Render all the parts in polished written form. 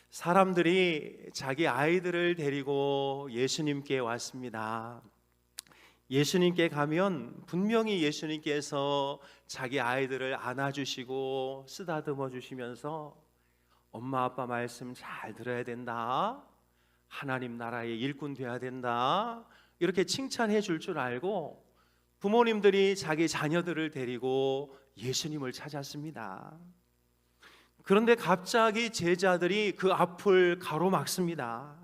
사람들이 자기 아이들을 데리고 예수님께 왔습니다. 예수님께 가면 분명히 예수님께서 자기 아이들을 안아주시고 쓰다듬어 주시면서 엄마 아빠 말씀 잘 들어야 된다, 하나님 나라의 일꾼 돼야 된다, 이렇게 칭찬해 줄 줄 알고 부모님들이 자기 자녀들을 데리고 예수님을 찾았습니다. 그런데 갑자기 제자들이 그 앞을 가로막습니다.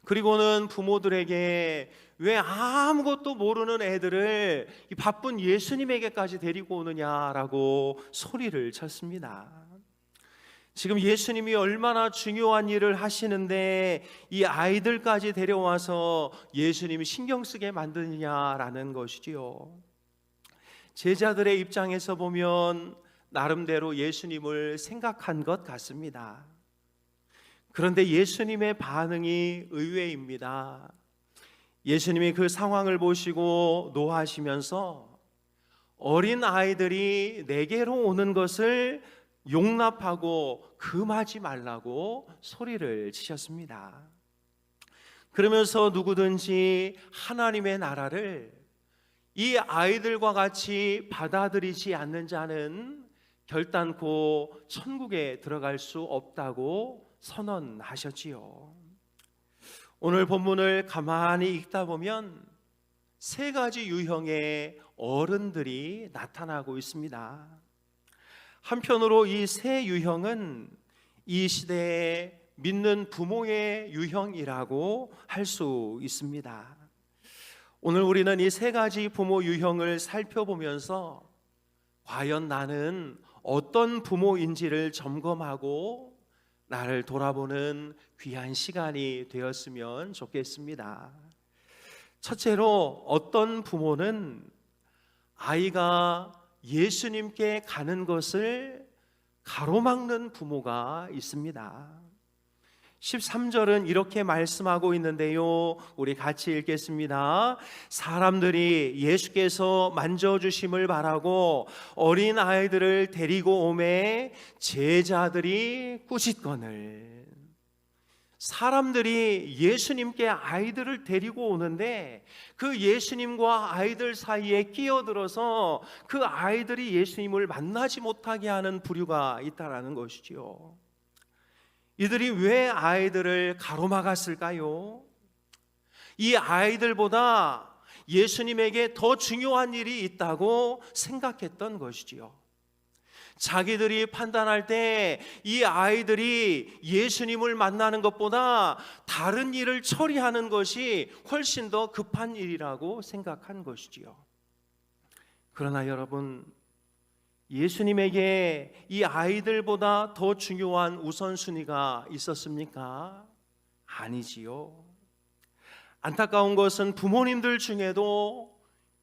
그리고는 부모들에게 왜 아무것도 모르는 애들을 이 바쁜 예수님에게까지 데리고 오느냐라고 소리를 쳤습니다. 지금 예수님이 얼마나 중요한 일을 하시는데 이 아이들까지 데려와서 예수님이 신경 쓰게 만드냐라는 것이지요. 제자들의 입장에서 보면 나름대로 예수님을 생각한 것 같습니다. 그런데 예수님의 반응이 의외입니다. 예수님이 그 상황을 보시고 노하시면서 어린 아이들이 내게로 오는 것을 용납하고 금하지 말라고 소리를 치셨습니다. 그러면서 누구든지 하나님의 나라를 이 아이들과 같이 받아들이지 않는 자는 결단코 천국에 들어갈 수 없다고 선언하셨지요. 오늘 본문을 가만히 읽다 보면 세 가지 유형의 어른들이 나타나고 있습니다. 한편으로 이 세 유형은 이 시대에 믿는 부모의 유형이라고 할 수 있습니다. 오늘 우리는 이 세 가지 부모 유형을 살펴보면서 과연 나는 어떤 부모인지를 점검하고 나를 돌아보는 귀한 시간이 되었으면 좋겠습니다. 첫째로, 어떤 부모는 아이가 예수님께 가는 것을 가로막는 부모가 있습니다. 13절은 이렇게 말씀하고 있는데요, 우리 같이 읽겠습니다. 사람들이 예수께서 만져주심을 바라고 어린 아이들을 데리고 오매 제자들이 꾸짖거늘. 사람들이 예수님께 아이들을 데리고 오는데 그 예수님과 아이들 사이에 끼어들어서 그 아이들이 예수님을 만나지 못하게 하는 부류가 있다라는 것이지요. 이들이 왜 아이들을 가로막았을까요? 이 아이들보다 예수님에게 더 중요한 일이 있다고 생각했던 것이지요. 자기들이 판단할 때 이 아이들이 예수님을 만나는 것보다 다른 일을 처리하는 것이 훨씬 더 급한 일이라고 생각한 것이지요. 그러나 여러분, 예수님에게 이 아이들보다 더 중요한 우선순위가 있었습니까? 아니지요. 안타까운 것은 부모님들 중에도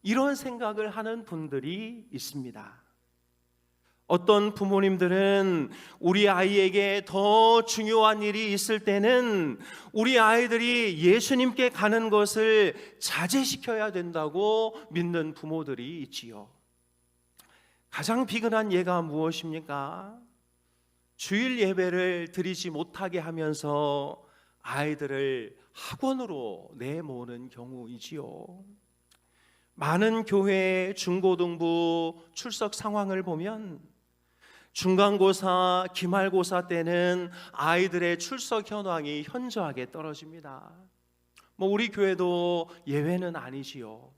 이런 생각을 하는 분들이 있습니다. 어떤 부모님들은 우리 아이에게 더 중요한 일이 있을 때는 우리 아이들이 예수님께 가는 것을 자제시켜야 된다고 믿는 부모들이 있지요. 가장 비근한 예가 무엇입니까? 주일 예배를 드리지 못하게 하면서 아이들을 학원으로 내모는 경우이지요. 많은 교회 중고등부 출석 상황을 보면 중간고사, 기말고사 때는 아이들의 출석 현황이 현저하게 떨어집니다. 우리 교회도 예외는 아니지요.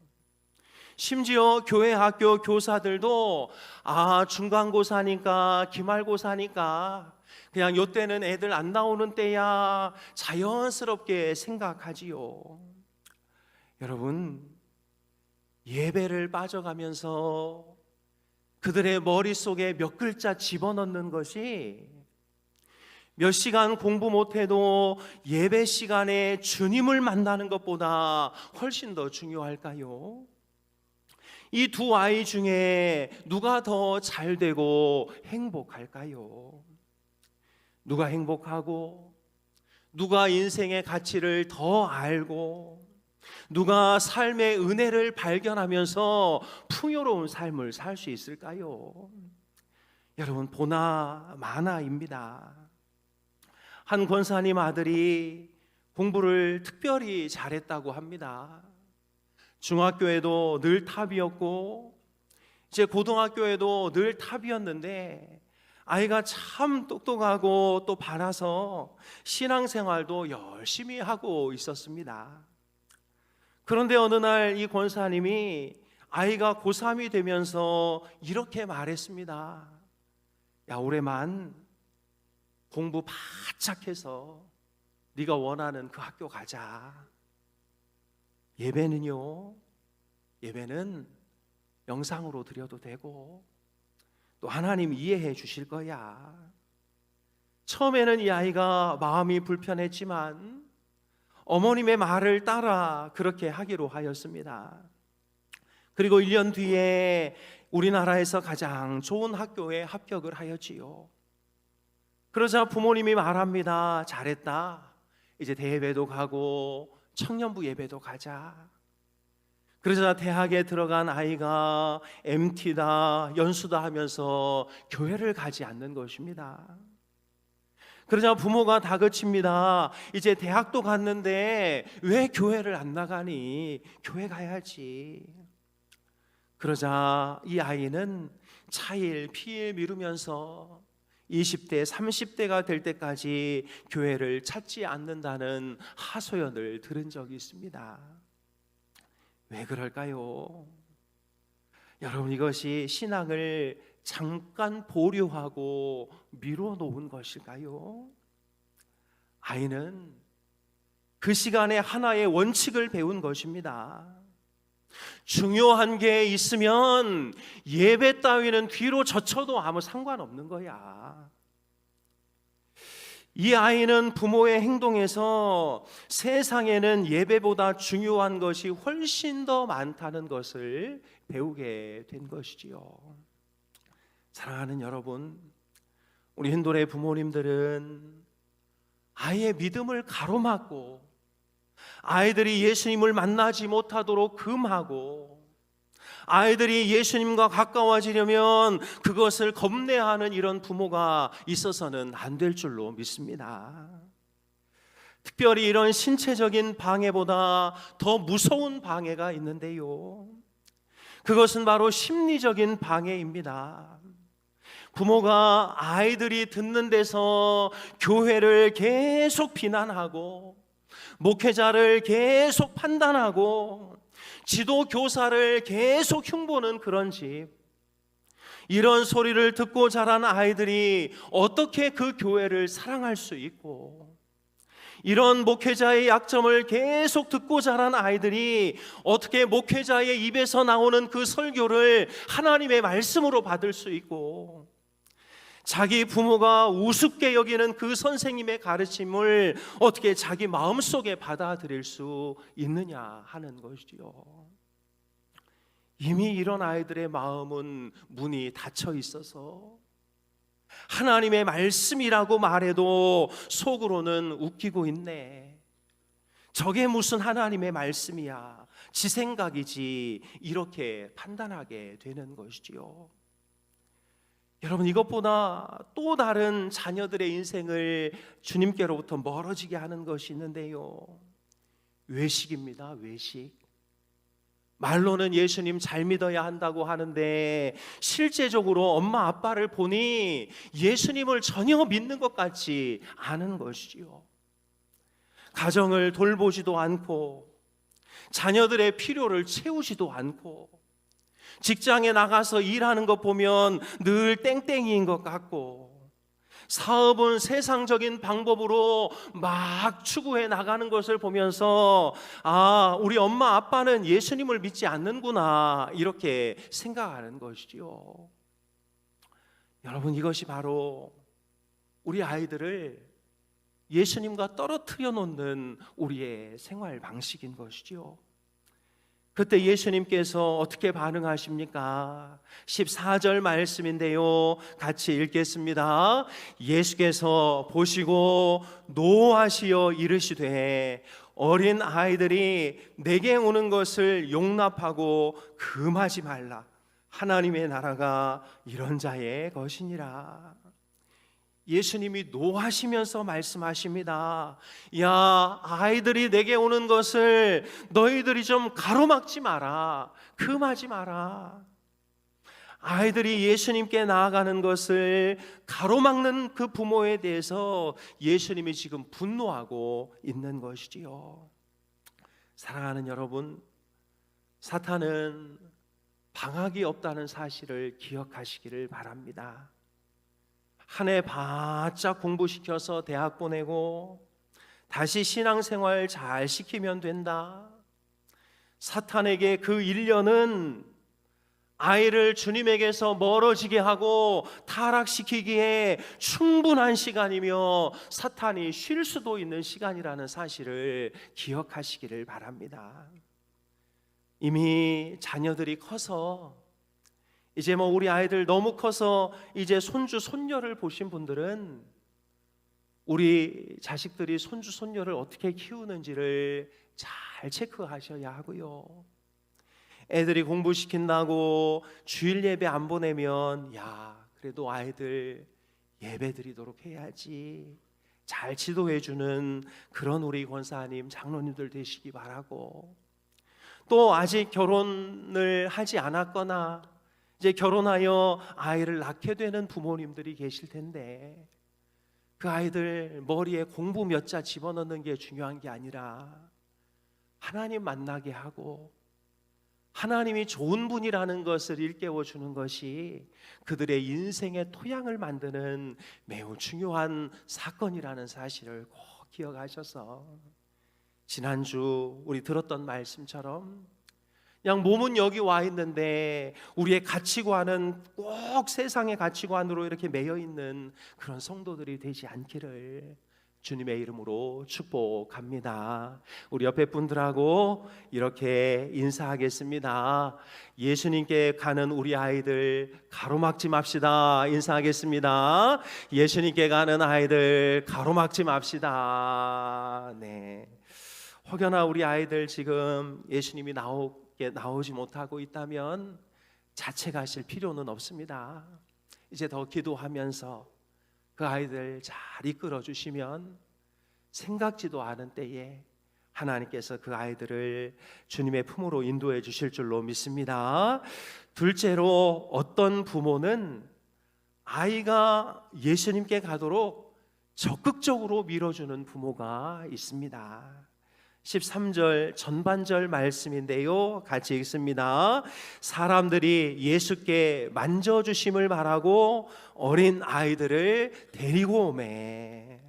심지어 교회 학교 교사들도 중간고사니까 기말고사니까 그냥 요때는 애들 안 나오는 때야 자연스럽게 생각하지요. 여러분, 예배를 빠져가면서 그들의 머릿속에 몇 글자 집어넣는 것이 몇 시간 공부 못해도 예배 시간에 주님을 만나는 것보다 훨씬 더 중요할까요? 이 두 아이 중에 누가 더 잘되고 행복할까요? 누가 행복하고 누가 인생의 가치를 더 알고 누가 삶의 은혜를 발견하면서 풍요로운 삶을 살 수 있을까요? 여러분, 보나 마나입니다. 한 권사님 아들이 공부를 특별히 잘했다고 합니다. 중학교에도 늘 탑이었고 이제 고등학교에도 늘 탑이었는데 아이가 참 똑똑하고 또 바라서 신앙생활도 열심히 하고 있었습니다. 그런데 어느 날 이 권사님이 아이가 고3이 되면서 이렇게 말했습니다. 야, 올해만 공부 바짝 해서 네가 원하는 그 학교 가자. 예배는요, 예배는 영상으로 드려도 되고 또 하나님 이해해 주실 거야. 처음에는 이 아이가 마음이 불편했지만 어머님의 말을 따라 그렇게 하기로 하였습니다. 그리고 1년 뒤에 우리나라에서 가장 좋은 학교에 합격을 하였지요. 그러자 부모님이 말합니다. 잘했다. 이제 대예배도 가고 청년부 예배도 가자. 그러자 대학에 들어간 아이가 MT다 연수다 하면서 교회를 가지 않는 것입니다. 그러자 부모가 다그칩니다. 이제 대학도 갔는데 왜 교회를 안 나가니? 교회 가야지. 그러자 이 아이는 차일 피일 미루면서 20대 30대가 될 때까지 교회를 찾지 않는다는 하소연을 들은 적이 있습니다. 왜 그럴까요? 여러분, 이것이 신앙을 잠깐 보류하고 미뤄놓은 것일까요? 아이는 그 시간에 하나의 원칙을 배운 것입니다. 중요한 게 있으면 예배 따위는 뒤로 젖혀도 아무 상관없는 거야. 이 아이는 부모의 행동에서 세상에는 예배보다 중요한 것이 훨씬 더 많다는 것을 배우게 된 것이지요. 사랑하는 여러분, 우리 현돌의 부모님들은 아이의 믿음을 가로막고 아이들이 예수님을 만나지 못하도록 금하고 아이들이 예수님과 가까워지려면 그것을 겁내하는 이런 부모가 있어서는 안 될 줄로 믿습니다. 특별히 이런 신체적인 방해보다 더 무서운 방해가 있는데요, 그것은 바로 심리적인 방해입니다. 부모가 아이들이 듣는 데서 교회를 계속 비난하고 목회자를 계속 판단하고 지도 교사를 계속 흉보는 그런 집, 이런 소리를 듣고 자란 아이들이 어떻게 그 교회를 사랑할 수 있고, 이런 목회자의 약점을 계속 듣고 자란 아이들이 어떻게 목회자의 입에서 나오는 그 설교를 하나님의 말씀으로 받을 수 있고, 자기 부모가 우습게 여기는 그 선생님의 가르침을 어떻게 자기 마음속에 받아들일 수 있느냐 하는 것이지요. 이미 이런 아이들의 마음은 문이 닫혀 있어서 하나님의 말씀이라고 말해도 속으로는 웃기고 있네. 저게 무슨 하나님의 말씀이야, 지 생각이지, 이렇게 판단하게 되는 것이지요. 여러분, 이것보다 또 다른 자녀들의 인생을 주님께로부터 멀어지게 하는 것이 있는데요, 외식입니다. 외식. 말로는 예수님 잘 믿어야 한다고 하는데 실제적으로 엄마 아빠를 보니 예수님을 전혀 믿는 것 같지 않은 것이지요. 가정을 돌보지도 않고 자녀들의 필요를 채우지도 않고 직장에 나가서 일하는 것 보면 늘 땡땡이인 것 같고 사업은 세상적인 방법으로 막 추구해 나가는 것을 보면서 우리 엄마 아빠는 예수님을 믿지 않는구나, 이렇게 생각하는 것이지요. 여러분, 이것이 바로 우리 아이들을 예수님과 떨어뜨려 놓는 우리의 생활 방식인 것이지요. 그때 예수님께서 어떻게 반응하십니까? 14절 말씀인데요, 같이 읽겠습니다. 예수께서 보시고 노하시어 이르시되 어린 아이들이 내게 오는 것을 용납하고 금하지 말라. 하나님의 나라가 이런 자의 것이니라. 예수님이 노하시면서 말씀하십니다. 야, 아이들이 내게 오는 것을 너희들이 좀 가로막지 마라. 금하지 마라. 아이들이 예수님께 나아가는 것을 가로막는 그 부모에 대해서 예수님이 지금 분노하고 있는 것이지요. 사랑하는 여러분, 사탄은 방학이 없다는 사실을 기억하시기를 바랍니다. 한 해 바짝 공부시켜서 대학 보내고 다시 신앙생활 잘 시키면 된다. 사탄에게 그 1년은 아이를 주님에게서 멀어지게 하고 타락시키기에 충분한 시간이며 사탄이 쉴 수도 있는 시간이라는 사실을 기억하시기를 바랍니다. 이미 자녀들이 커서 이제 우리 아이들 너무 커서 이제 손주 손녀를 보신 분들은 우리 자식들이 손주 손녀를 어떻게 키우는지를 잘 체크하셔야 하고요. 애들이 공부시킨다고 주일 예배 안 보내면 그래도 아이들 예배 드리도록 해야지, 잘 지도해주는 그런 우리 권사님 장로님들 되시기 바라고, 또 아직 결혼을 하지 않았거나 이제 결혼하여 아이를 낳게 되는 부모님들이 계실 텐데 그 아이들 머리에 공부 몇 자 집어넣는 게 중요한 게 아니라 하나님 만나게 하고 하나님이 좋은 분이라는 것을 일깨워 주는 것이 그들의 인생의 토양을 만드는 매우 중요한 사건이라는 사실을 꼭 기억하셔서 지난주 우리 들었던 말씀처럼 그냥 몸은 여기 와 있는데 우리의 가치관은 꼭 세상의 가치관으로 이렇게 매여 있는 그런 성도들이 되지 않기를 주님의 이름으로 축복합니다. 우리 옆에 분들하고 이렇게 인사하겠습니다. 예수님께 가는 우리 아이들 가로막지 맙시다. 인사하겠습니다. 예수님께 가는 아이들 가로막지 맙시다. 네. 혹여나 우리 아이들 지금 예수님이 나오지 못하고 있다면 자책하실 필요는 없습니다. 이제 더 기도하면서 그 아이들 잘 이끌어 주시면 생각지도 않은 때에 하나님께서 그 아이들을 주님의 품으로 인도해 주실 줄로 믿습니다. 둘째로, 어떤 부모는 아이가 예수님께 가도록 적극적으로 밀어주는 부모가 있습니다. 13절 전반절 말씀인데요, 같이 읽습니다. 사람들이 예수께 만져주심을 바라고 어린 아이들을 데리고 오매.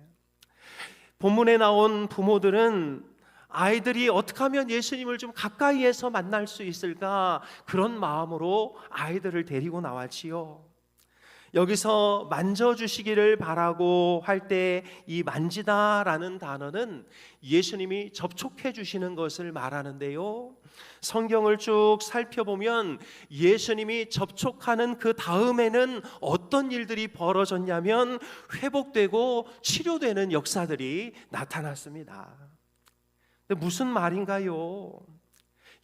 본문에 나온 부모들은 아이들이 어떻게 하면 예수님을 좀 가까이에서 만날 수 있을까, 그런 마음으로 아이들을 데리고 나왔지요. 여기서 만져주시기를 바라고 할 때 이 만지다라는 단어는 예수님이 접촉해 주시는 것을 말하는데요, 성경을 쭉 살펴보면 예수님이 접촉하는 그 다음에는 어떤 일들이 벌어졌냐면 회복되고 치료되는 역사들이 나타났습니다. 근데 무슨 말인가요?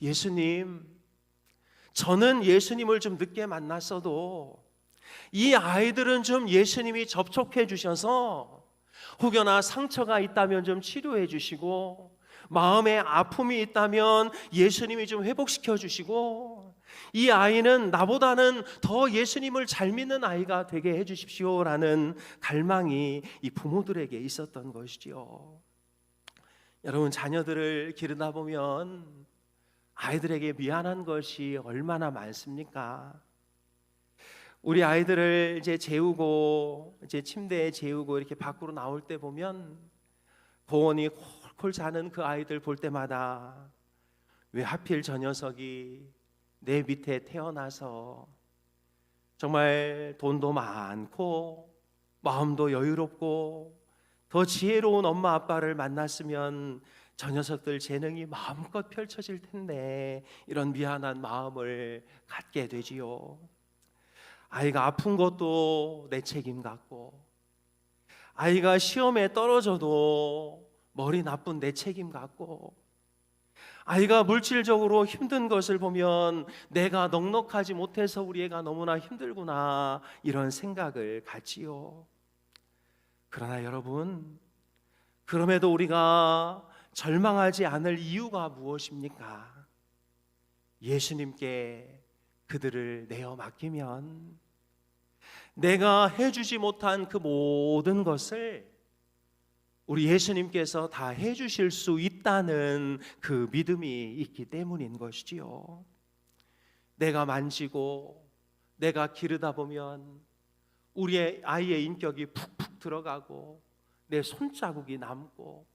예수님, 저는 예수님을 좀 늦게 만났어도 이 아이들은 좀 예수님이 접촉해 주셔서 혹여나 상처가 있다면 좀 치료해 주시고, 마음에 아픔이 있다면 예수님이 좀 회복시켜 주시고, 이 아이는 나보다는 더 예수님을 잘 믿는 아이가 되게 해 주십시오라는 갈망이 이 부모들에게 있었던 것이지요. 여러분, 자녀들을 기르다 보면 아이들에게 미안한 것이 얼마나 많습니까? 우리 아이들을 이제 재우고 이제 침대에 재우고 이렇게 밖으로 나올 때 보면 고원이 콜콜 자는 그 아이들 볼 때마다 왜 하필 저 녀석이 내 밑에 태어나서 정말 돈도 많고 마음도 여유롭고 더 지혜로운 엄마 아빠를 만났으면 저 녀석들 재능이 마음껏 펼쳐질 텐데, 이런 미안한 마음을 갖게 되지요. 아이가 아픈 것도 내 책임 같고, 아이가 시험에 떨어져도 머리 나쁜 내 책임 같고, 아이가 물질적으로 힘든 것을 보면 내가 넉넉하지 못해서 우리 애가 너무나 힘들구나, 이런 생각을 갖지요. 그러나 여러분, 그럼에도 우리가 절망하지 않을 이유가 무엇입니까? 예수님께 그들을 내어 맡기면 내가 해주지 못한 그 모든 것을 우리 예수님께서 다 해주실 수 있다는 그 믿음이 있기 때문인 것이지요. 내가 만지고 내가 기르다 보면 우리의 아이의 인격이 푹푹 들어가고 내 손자국이 남고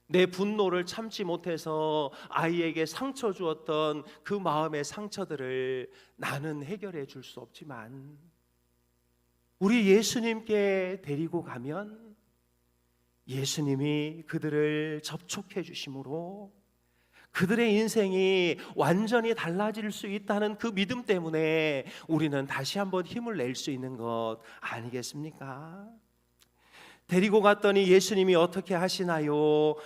내 분노를 참지 못해서 아이에게 상처 주었던 그 마음의 상처들을 나는 해결해 줄 수 없지만 우리 예수님께 데리고 가면 예수님이 그들을 접촉해 주심으로 그들의 인생이 완전히 달라질 수 있다는 그 믿음 때문에 우리는 다시 한번 힘을 낼 수 있는 것 아니겠습니까? 데리고 갔더니 예수님이 어떻게 하시나요?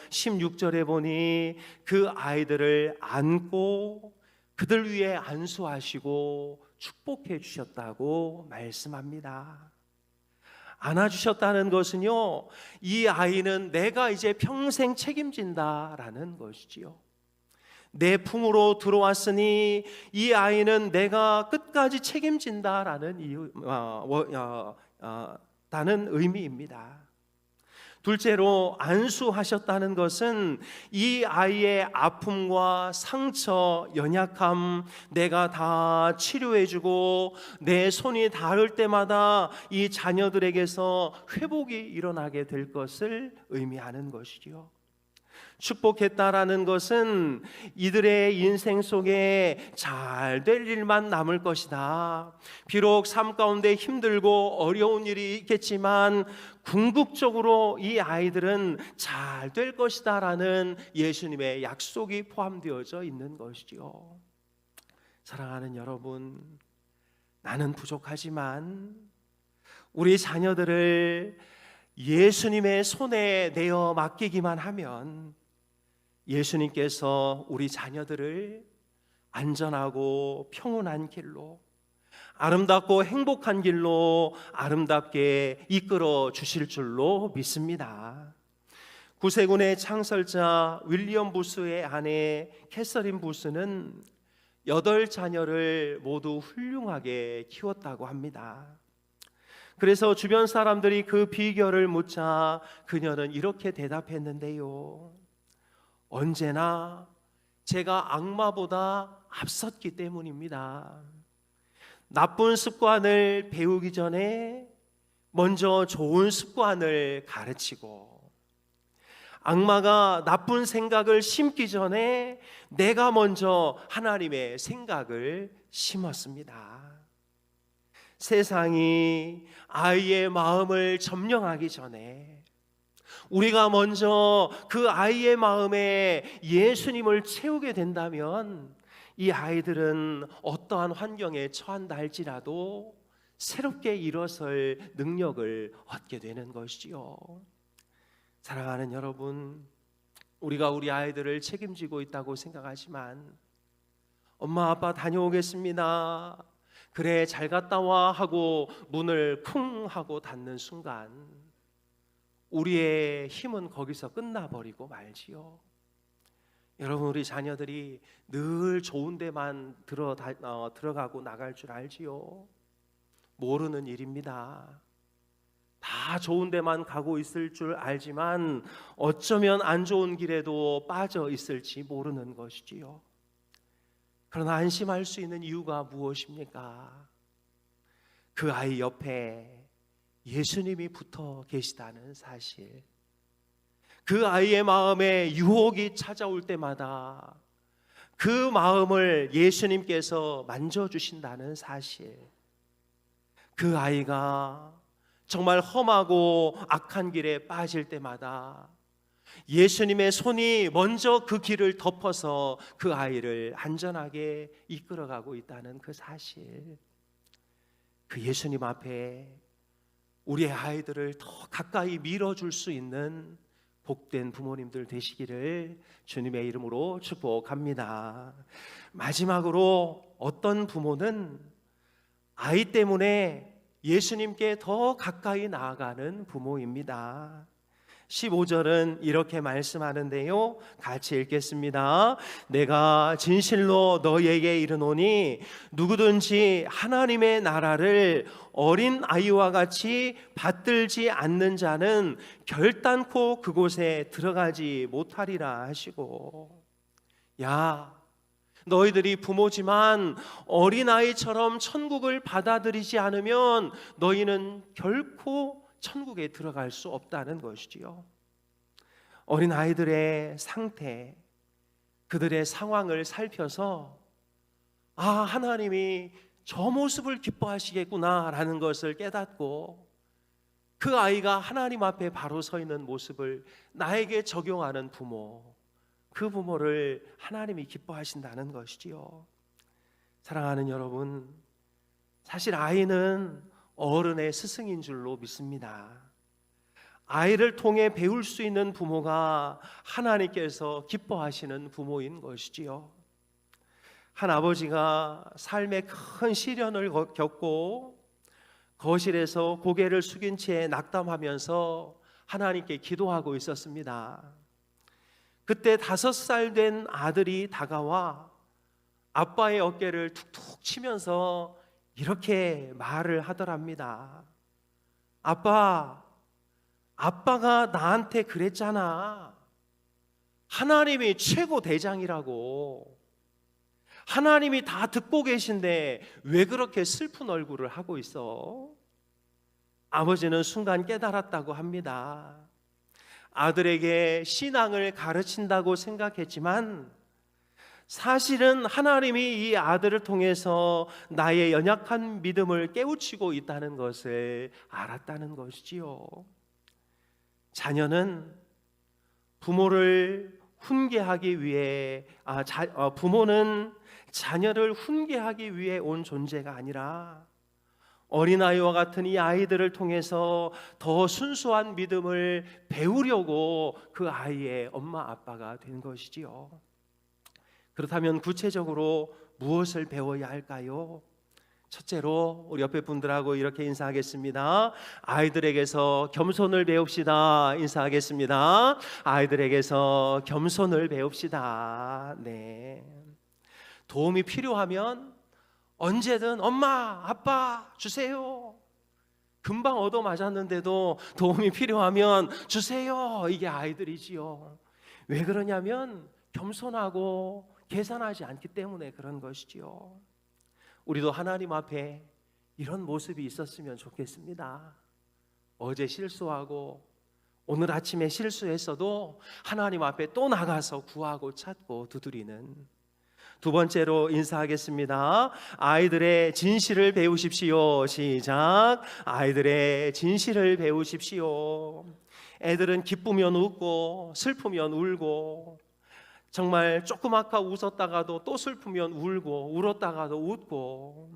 16절에 보니 그 아이들을 안고 그들 위에 안수하시고 축복해 주셨다고 말씀합니다. 안아주셨다는 것은요, 이 아이는 내가 이제 평생 책임진다라는 것이지요. 내 품으로 들어왔으니 이 아이는 내가 끝까지 책임진다라는 다는 의미입니다. 둘째로 안수하셨다는 것은 이 아이의 아픔과 상처, 연약함 내가 다 치료해주고 내 손이 닿을 때마다 이 자녀들에게서 회복이 일어나게 될 것을 의미하는 것이지요. 축복했다라는 것은 이들의 인생 속에 잘 될 일만 남을 것이다. 비록 삶 가운데 힘들고 어려운 일이 있겠지만 궁극적으로 이 아이들은 잘 될 것이다라는 예수님의 약속이 포함되어져 있는 것이지요. 사랑하는 여러분, 나는 부족하지만 우리 자녀들을 예수님의 손에 내어 맡기기만 하면 예수님께서 우리 자녀들을 안전하고 평온한 길로, 아름답고 행복한 길로 아름답게 이끌어 주실 줄로 믿습니다. 구세군의 창설자 윌리엄 부스의 아내 캐서린 부스는 8자녀를 모두 훌륭하게 키웠다고 합니다. 그래서 주변 사람들이 그 비결을 묻자 그녀는 이렇게 대답했는데요. 언제나 제가 악마보다 앞섰기 때문입니다. 나쁜 습관을 배우기 전에 먼저 좋은 습관을 가르치고, 악마가 나쁜 생각을 심기 전에 내가 먼저 하나님의 생각을 심었습니다. 세상이 아이의 마음을 점령하기 전에 우리가 먼저 그 아이의 마음에 예수님을 채우게 된다면 이 아이들은 어떠한 환경에 처한다 할지라도 새롭게 일어설 능력을 얻게 되는 것이지요. 사랑하는 여러분, 우리가 우리 아이들을 책임지고 있다고 생각하지만 엄마 아빠 다녀오겠습니다, 그래 잘 갔다 와 하고 문을 쿵 하고 닫는 순간 우리의 힘은 거기서 끝나버리고 말지요. 여러분, 우리 자녀들이 늘 좋은 데만 들어가고 나갈 줄 알지요? 모르는 일입니다. 다 좋은 데만 가고 있을 줄 알지만 어쩌면 안 좋은 길에도 빠져 있을지 모르는 것이지요. 그러나 안심할 수 있는 이유가 무엇입니까? 그 아이 옆에 예수님이 붙어 계시다는 사실. 그 아이의 마음에 유혹이 찾아올 때마다 그 마음을 예수님께서 만져주신다는 사실. 그 아이가 정말 험하고 악한 길에 빠질 때마다 예수님의 손이 먼저 그 길을 덮어서 그 아이를 안전하게 이끌어가고 있다는 그 사실. 그 예수님 앞에 우리의 아이들을 더 가까이 밀어줄 수 있는 복된 부모님들 되시기를 주님의 이름으로 축복합니다. 마지막으로 어떤 부모는 아이 때문에 예수님께 더 가까이 나아가는 부모입니다. 15절은 이렇게 말씀하는데요, 같이 읽겠습니다. 내가 진실로 너희에게 이르노니 누구든지 하나님의 나라를 어린 아이와 같이 받들지 않는 자는 결단코 그곳에 들어가지 못하리라 하시고, 야, 너희들이 부모지만 어린아이처럼 천국을 받아들이지 않으면 너희는 결코 천국에 들어갈 수 없다는 것이지요. 어린아이들의 상태, 그들의 상황을 살펴서 하나님이 저 모습을 기뻐하시겠구나 라는 것을 깨닫고, 그 아이가 하나님 앞에 바로 서 있는 모습을 나에게 적용하는 부모, 그 부모를 하나님이 기뻐하신다는 것이지요. 사랑하는 여러분, 사실 아이는 어른의 스승인 줄로 믿습니다. 아이를 통해 배울 수 있는 부모가 하나님께서 기뻐하시는 부모인 것이지요. 한 아버지가 삶의 큰 시련을 겪고 거실에서 고개를 숙인 채 낙담하면서 하나님께 기도하고 있었습니다. 그때 5살 된 아들이 다가와 아빠의 어깨를 툭툭 치면서 이렇게 말을 하더랍니다. 아빠가 나한테 그랬잖아. 하나님이 최고 대장이라고. 하나님이 다 듣고 계신데 왜 그렇게 슬픈 얼굴을 하고 있어? 아버지는 순간 깨달았다고 합니다. 아들에게 신앙을 가르친다고 생각했지만 사실은 하나님이 이 아들을 통해서 나의 연약한 믿음을 깨우치고 있다는 것을 알았다는 것이지요. 자녀는 부모를 훈계하기 위해 부모는 자녀를 훈계하기 위해 온 존재가 아니라 어린아이와 같은 이 아이들을 통해서 더 순수한 믿음을 배우려고 그 아이의 엄마 아빠가 된 것이지요. 그렇다면 구체적으로 무엇을 배워야 할까요? 첫째로 우리 옆에 분들하고 이렇게 인사하겠습니다. 아이들에게서 겸손을 배웁시다. 인사하겠습니다. 아이들에게서 겸손을 배웁시다. 네. 도움이 필요하면 언제든 엄마, 아빠 주세요. 금방 얻어맞았는데도 도움이 필요하면 주세요. 이게 아이들이지요. 왜 그러냐면 겸손하고 계산하지 않기 때문에 그런 것이지요. 우리도 하나님 앞에 이런 모습이 있었으면 좋겠습니다. 어제 실수하고 오늘 아침에 실수했어도 하나님 앞에 또 나가서 구하고 찾고 두드리는. 두 번째로 인사하겠습니다. 아이들의 진실을 배우십시오. 시작. 아이들의 진실을 배우십시오. 애들은 기쁘면 웃고 슬프면 울고, 정말 조그맣게 웃었다가도 또 슬프면 울고, 울었다가도 웃고,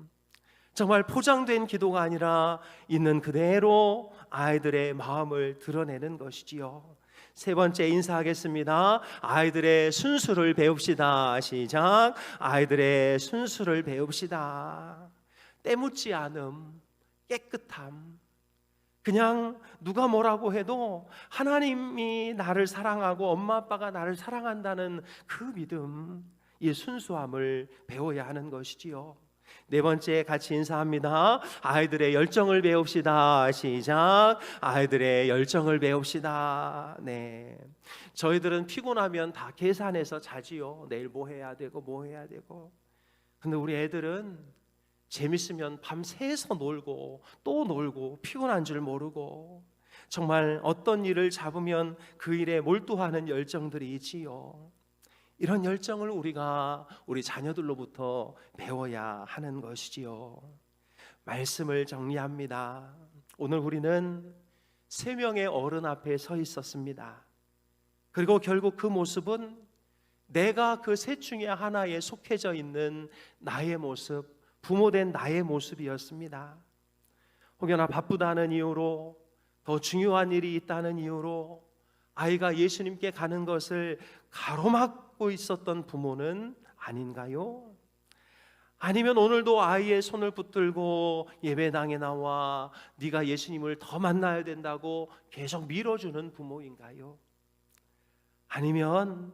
정말 포장된 기도가 아니라 있는 그대로 아이들의 마음을 드러내는 것이지요. 세 번째 인사하겠습니다. 아이들의 순수를 배웁시다. 시작. 아이들의 순수를 배웁시다. 때묻지 않음, 깨끗함, 그냥 누가 뭐라고 해도 하나님이 나를 사랑하고 엄마 아빠가 나를 사랑한다는 그 믿음, 이 순수함을 배워야 하는 것이지요. 네 번째 같이 인사합니다. 아이들의 열정을 배웁시다. 시작. 아이들의 열정을 배웁시다. 네. 저희들은 피곤하면 다 계산해서 자지요. 내일 뭐 해야 되고 뭐 해야 되고. 근데 우리 애들은 재밌으면 밤새서 놀고 또 놀고 피곤한 줄 모르고, 정말 어떤 일을 잡으면 그 일에 몰두하는 열정들이 있지요. 이런 열정을 우리가 우리 자녀들로부터 배워야 하는 것이지요. 말씀을 정리합니다. 오늘 우리는 3명의 어른 앞에 서 있었습니다. 그리고 결국 그 모습은 내가 그 셋 중에 하나에 속해져 있는 나의 모습, 부모된 나의 모습이었습니다. 혹여나 바쁘다는 이유로, 더 중요한 일이 있다는 이유로 아이가 예수님께 가는 것을 가로막고 있었던 부모는 아닌가요? 아니면 오늘도 아이의 손을 붙들고 예배당에 나와 네가 예수님을 더 만나야 된다고 계속 밀어주는 부모인가요? 아니면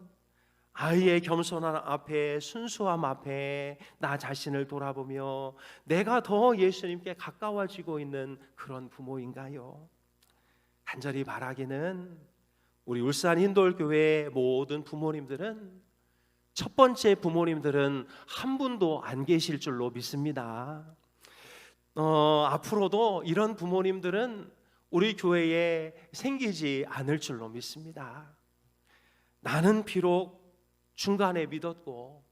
아이의 겸손한 앞에, 순수함 앞에 나 자신을 돌아보며 내가 더 예수님께 가까워지고 있는 그런 부모인가요? 간절히 바라기는 우리 울산 힌돌교회 모든 부모님들은, 첫 번째 부모님들은 한 분도 안 계실 줄로 믿습니다. 앞으로도 이런 부모님들은 우리 교회에 생기지 않을 줄로 믿습니다. 나는 비록 중간에 믿었고,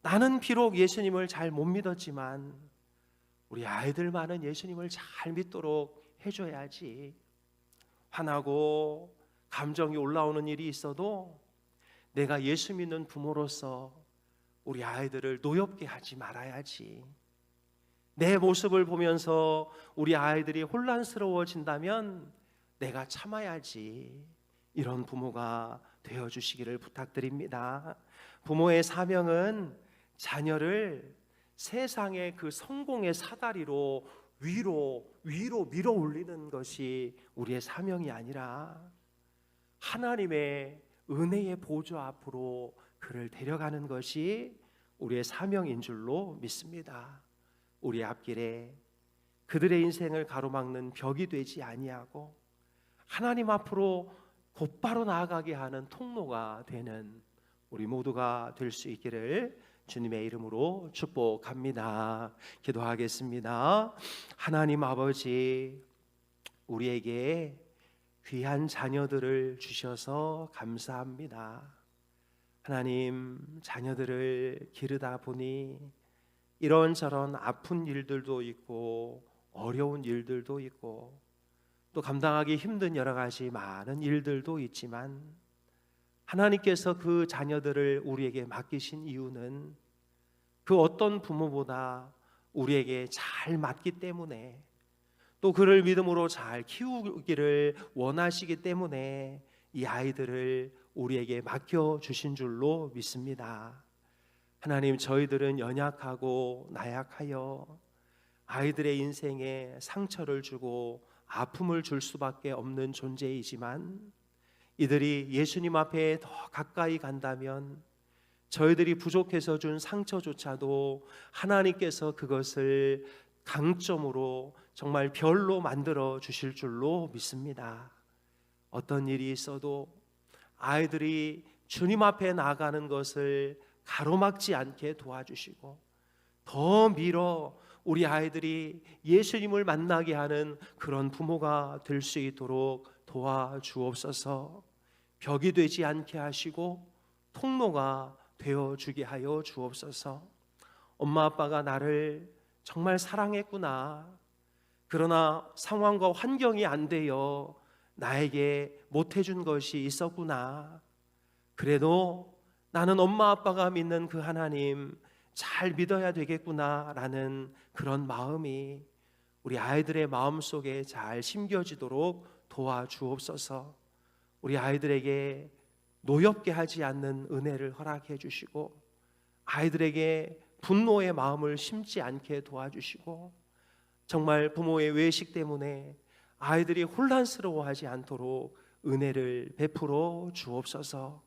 나는 비록 예수님을 잘 못 믿었지만 우리 아이들만은 예수님을 잘 믿도록 해줘야지. 화나고 감정이 올라오는 일이 있어도 내가 예수 믿는 부모로서 우리 아이들을 노엽게 하지 말아야지. 내 모습을 보면서 우리 아이들이 혼란스러워진다면 내가 참아야지. 이런 부모가 되어주시기를 부탁드립니다. 부모의 사명은 자녀를 세상의 그 성공의 사다리로 위로 밀어 올리는 것이 우리의 사명이 아니라 하나님의 은혜의 보좌 앞으로 그를 데려가는 것이 우리의 사명인 줄로 믿습니다. 우리 앞길에 그들의 인생을 가로막는 벽이 되지 아니하고 하나님 앞으로 곧바로 나아가게 하는 통로가 되는 우리 모두가 될 수 있기를 주님의 이름으로 축복합니다. 기도하겠습니다. 하나님 아버지, 우리에게 귀한 자녀들을 주셔서 감사합니다. 하나님, 자녀들을 기르다 보니 이런저런 아픈 일들도 있고 어려운 일들도 있고 또 감당하기 힘든 여러 가지 많은 일들도 있지만 하나님께서 그 자녀들을 우리에게 맡기신 이유는 그 어떤 부모보다 우리에게 잘 맞기 때문에, 또 그를 믿음으로 잘 키우기를 원하시기 때문에 이 아이들을 우리에게 맡겨주신 줄로 믿습니다. 하나님, 저희들은 연약하고 나약하여 아이들의 인생에 상처를 주고 아픔을 줄 수밖에 없는 존재이지만 이들이 예수님 앞에 더 가까이 간다면 저희들이 부족해서 준 상처조차도 하나님께서 그것을 강점으로 정말 별로 만들어 주실 줄로 믿습니다. 어떤 일이 있어도 아이들이 주님 앞에 나아가는 것을 가로막지 않게 도와주시고 더 밀어 우리 아이들이 예수님을 만나게 하는 그런 부모가 될 수 있도록 도와주옵소서. 벽이 되지 않게 하시고 통로가 되어주게 하여 주옵소서. 엄마 아빠가 나를 정말 사랑했구나. 그러나 상황과 환경이 안 되어 나에게 못해준 것이 있었구나. 그래도 나는 엄마 아빠가 믿는 그 하나님 잘 믿어야 되겠구나 라는 그런 마음이 우리 아이들의 마음속에 잘 심겨지도록 도와주옵소서. 우리 아이들에게 노엽게 하지 않는 은혜를 허락해 주시고 아이들에게 분노의 마음을 심지 않게 도와주시고 정말 부모의 외식 때문에 아이들이 혼란스러워하지 않도록 은혜를 베풀어 주옵소서.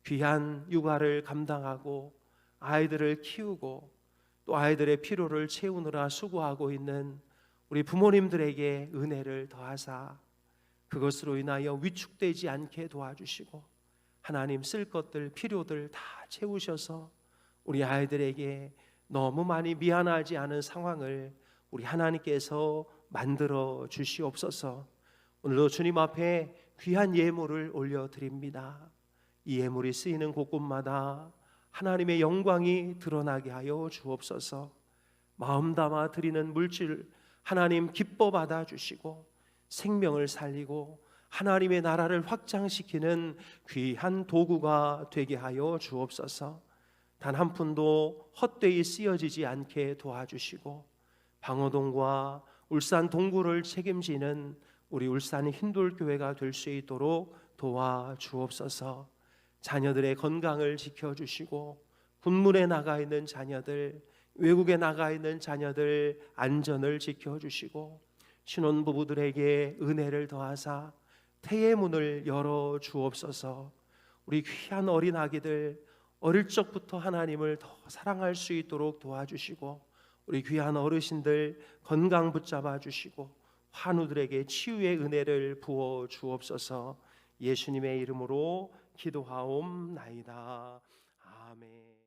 귀한 육아를 감당하고 아이들을 키우고 또 아이들의 필요를 채우느라 수고하고 있는 우리 부모님들에게 은혜를 더하사 그것으로 인하여 위축되지 않게 도와주시고 하나님 쓸 것들 필요들 다 채우셔서 우리 아이들에게 너무 많이 미안하지 않은 상황을 우리 하나님께서 만들어 주시옵소서. 오늘도 주님 앞에 귀한 예물을 올려드립니다. 이 예물이 쓰이는 곳곳마다 하나님의 영광이 드러나게 하여 주옵소서. 마음 담아 드리는 물질 하나님 기뻐 받아 주시고 생명을 살리고 하나님의 나라를 확장시키는 귀한 도구가 되게 하여 주옵소서. 단 한 푼도 헛되이 쓰여지지 않게 도와주시고 방어동과 울산 동구를 책임지는 우리 울산 힌돌교회가 될 수 있도록 도와주옵소서. 자녀들의 건강을 지켜주시고 군문에 나가 있는 자녀들 외국에 나가 있는 자녀들 안전을 지켜주시고 신혼부부들에게 은혜를 더하사 태의 문을 열어 주옵소서. 우리 귀한 어린 아기들 어릴 적부터 하나님을 더 사랑할 수 있도록 도와주시고 우리 귀한 어르신들 건강 붙잡아 주시고 환우들에게 치유의 은혜를 부어 주옵소서. 예수님의 이름으로 기도하옵나이다. 아멘.